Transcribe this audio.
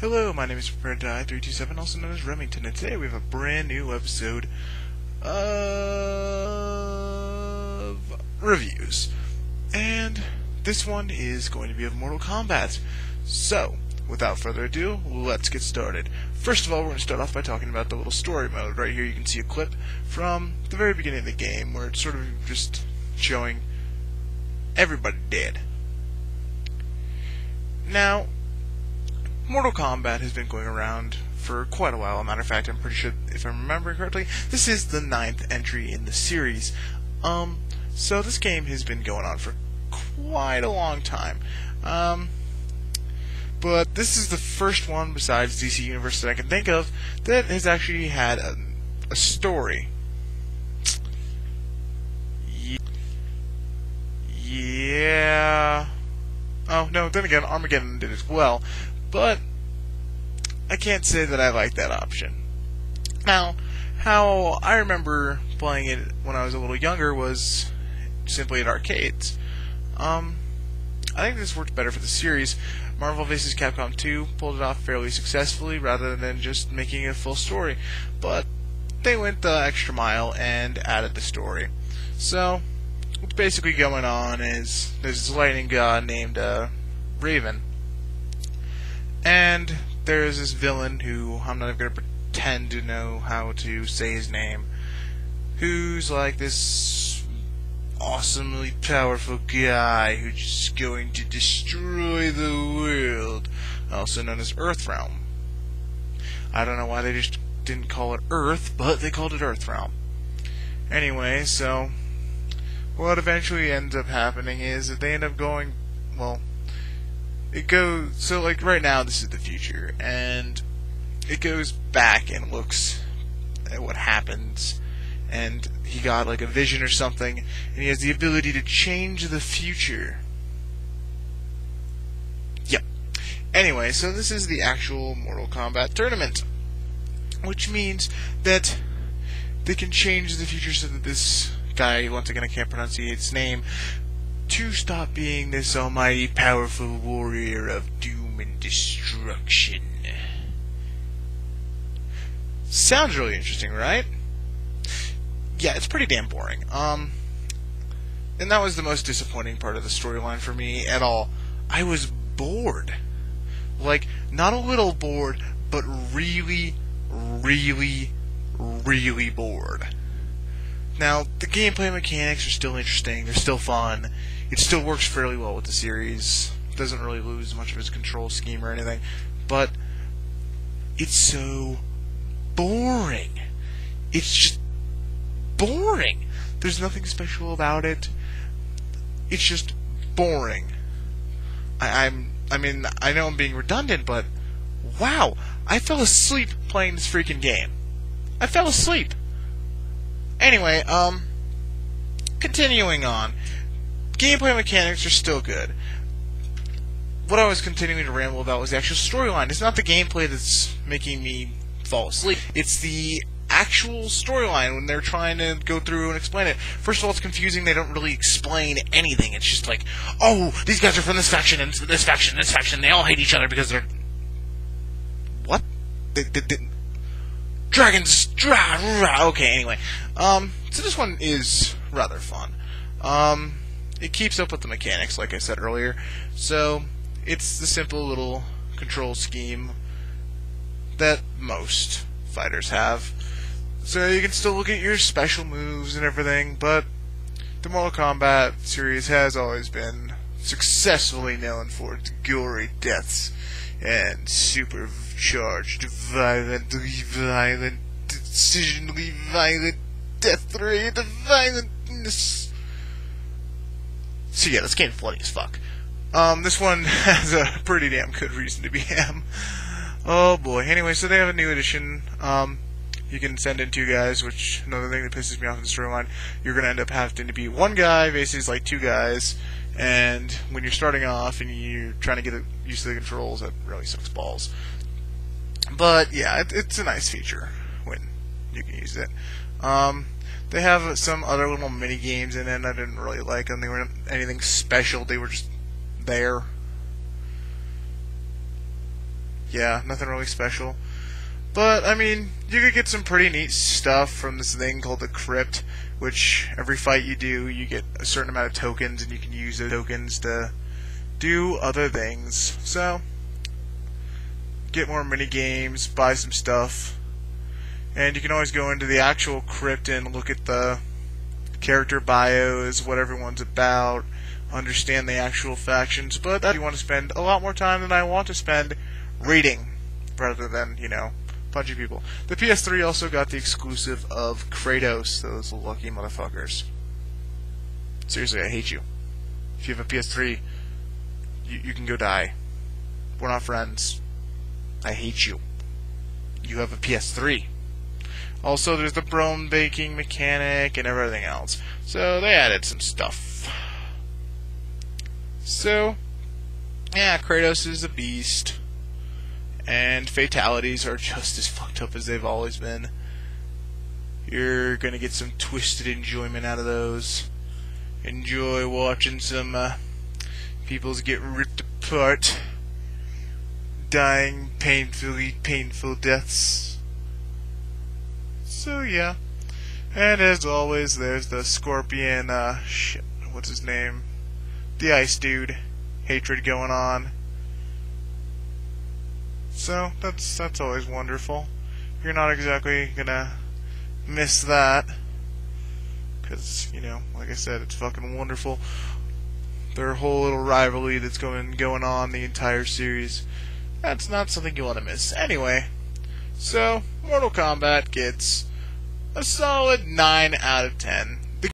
Hello, my name is Prepared to Die 327, also known as Remington, and today we have a brand new episode of reviews. And this one is going to be of Mortal Kombat. So, without further ado, let's get started. First of all, we're going to start off by talking about the little story mode. Right here you can see a clip from the very beginning of the game where it's sort of just showing everybody dead. Now, Mortal Kombat has been going around for quite a while. As a matter of fact, I'm pretty sure, if I'm remembering correctly, this is the 9th entry in the series. So this game has been going on for quite a long time. But this is the first one, besides DC Universe, that I can think of that has actually had a story. Yeah. Oh, no, then again, Armageddon did as well. But I can't say that I like that option. Now, how I remember playing it when I was a little younger was simply at arcades. I think this worked better for the series. Marvel vs. Capcom 2 pulled it off fairly successfully rather than just making a full story. But they went the extra mile and added the story. So, what's basically going on is there's this lightning god named Raven. And there's this villain who I'm not even going to pretend to know how to say his name, who's like this awesomely powerful guy who's just going to destroy the world, also known as Earthrealm. I don't know why they just didn't call it Earth, but they called it Earthrealm. Anyway, so what eventually ends up happening is that they end up going, well, it goes, so like right now this is the future, and it goes back and looks at what happens, and he got like a vision or something, and he has the ability to change the future. Yep. Anyway, so this is the actual Mortal Kombat tournament, which means that they can change the future so that this guy, once again I can't pronounce his name, to stop being this almighty powerful warrior of doom and destruction. Sounds really interesting, right? Yeah, it's pretty damn boring. And that was the most disappointing part of the storyline for me at all. I was bored. Like, not a little bored, but really, really, really bored. Now, the gameplay mechanics are still interesting, they're still fun, it still works fairly well with the series, it doesn't really lose much of its control scheme or anything, but it's so boring. It's just boring. There's nothing special about it. It's just boring. I mean, I know I'm being redundant, but wow, I fell asleep playing this freaking game. I fell asleep. Anyway, continuing on. Gameplay mechanics are still good. What I was continuing to ramble about was the actual storyline. It's not the gameplay that's making me fall asleep. It's the actual storyline when they're trying to go through and explain it. First of all, it's confusing. They don't really explain anything. It's just like, oh, these guys are from this faction and this faction and this faction. They all hate each other because they're... What? Dragons! Okay, anyway. So this one is rather fun. It keeps up with the mechanics, like I said earlier. So, it's the simple little control scheme that most fighters have. So you can still look at your special moves and everything, but the Mortal Kombat series has always been successfully known for its gory deaths and supercharged, violently violent, decisionally violent death rate of violentness. So yeah, this game's bloody as fuck. This one has a pretty damn good reason to be ham. Oh boy. Anyway, so they have a new edition. You can send in 2 guys, which another thing that pisses me off in the storyline. You're gonna end up having to be 1 guy, basically it's like 2 guys. And when you're starting off and you're trying to get used to the controls, that really sucks balls. But yeah, it's a nice feature when you can use it. They have some other little mini games in it. I didn't really like them. They weren't anything special. They were just there. Yeah, nothing really special. But, I mean, you could get some pretty neat stuff from this thing called the Crypt, which every fight you do, you get a certain amount of tokens, and you can use those tokens to do other things. So, get more mini games, buy some stuff, and you can always go into the actual Crypt and look at the character bios, what everyone's about, understand the actual factions. But I do want to spend a lot more time than I want to spend reading, rather than, punching people. The PS3 also got the exclusive of Kratos, those lucky motherfuckers. Seriously, I hate you. If you have a PS3, you can go die. We're not friends. I hate you. You have a PS3. Also, there's the Brome baking mechanic and everything else. So, they added some stuff. So, yeah, Kratos is a beast. And fatalities are just as fucked up as they've always been. You're gonna get some twisted enjoyment out of those. Enjoy watching some peoples get ripped apart, dying painful deaths. So yeah. And as always, there's the Scorpion, shit, what's his name? The Ice Dude. Hatred going on. So, that's always wonderful. You're not exactly gonna miss that. Because, like I said, it's fucking wonderful. Their whole little rivalry that's going on the entire series. That's not something you want to miss. Anyway, so, Mortal Kombat gets a solid 9 out of 10.